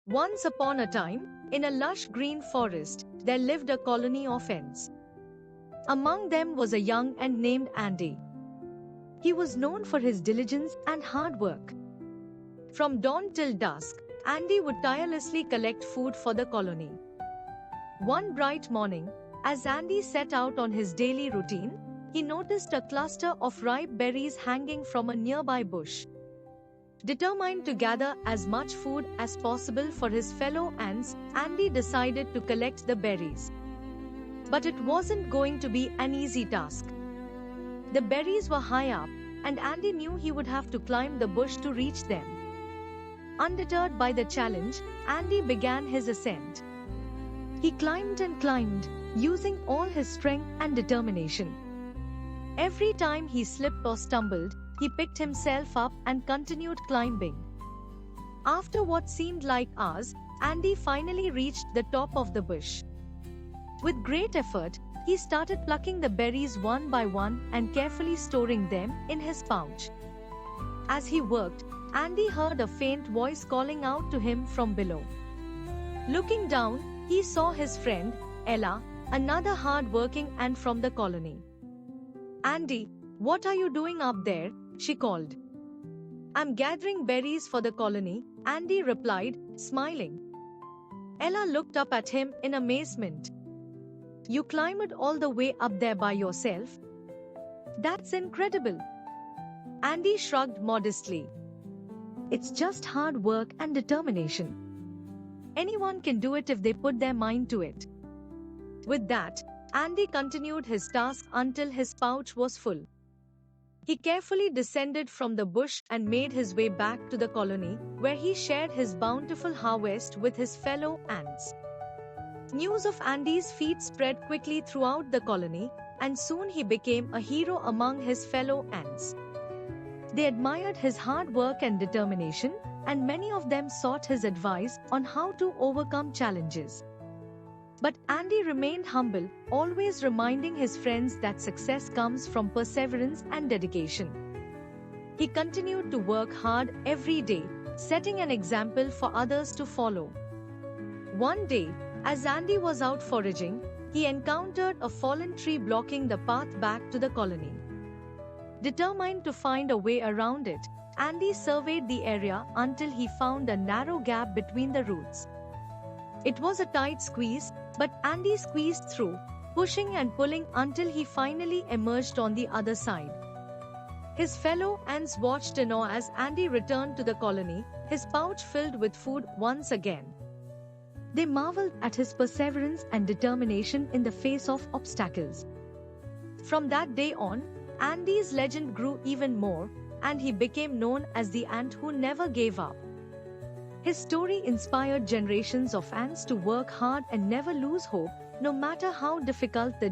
Once upon a time, in a lush green forest, there lived a colony of ants. Among them was a young ant named Andy. He was known for his diligence and hard work. From dawn till dusk, Andy would tirelessly collect food for the colony. One bright morning, as Andy set out on his daily routine, he noticed a cluster of ripe berries hanging from a nearby bush. Determined to gather as much food as possible for his fellow ants, Andy decided to collect the berries. But it wasn't going to be an easy task. The berries were high up, and Andy knew he would have to climb the bush to reach them. Undeterred by the challenge, Andy began his ascent. He climbed and climbed, using all his strength and determination. Every time he slipped or stumbled, he picked himself up and continued climbing. After what seemed like hours, Andy finally reached the top of the bush. With great effort, he started plucking the berries one by one and carefully storing them in his pouch. As he worked, Andy heard a faint voice calling out to him from below. Looking down, he saw his friend, Ella, another hard-working ant from the colony. "Andy, what are you doing up there?" she called. "I'm gathering berries for the colony," Andy replied, smiling. Ella looked up at him in amazement. "You climbed all the way up there by yourself? That's incredible." Andy shrugged modestly. "It's just hard work and determination. Anyone can do it if they put their mind to it." With that, Andy continued his task until his pouch was full. He carefully descended from the bush and made his way back to the colony, where he shared his bountiful harvest with his fellow ants. News of Andy's feat spread quickly throughout the colony, and soon he became a hero among his fellow ants. They admired his hard work and determination, and many of them sought his advice on how to overcome challenges. But Andy remained humble, always reminding his friends that success comes from perseverance and dedication. He continued to work hard every day, setting an example for others to follow. One day, as Andy was out foraging, he encountered a fallen tree blocking the path back to the colony. Determined to find a way around it, Andy surveyed the area until he found a narrow gap between the roots. It was a tight squeeze, but Andy squeezed through, pushing and pulling until he finally emerged on the other side. His fellow ants watched in awe as Andy returned to the colony, his pouch filled with food once again. They marveled at his perseverance and determination in the face of obstacles. From that day on, Andy's legend grew even more, and he became known as the ant who never gave up. His story inspired generations of ants to work hard and never lose hope, no matter how difficult the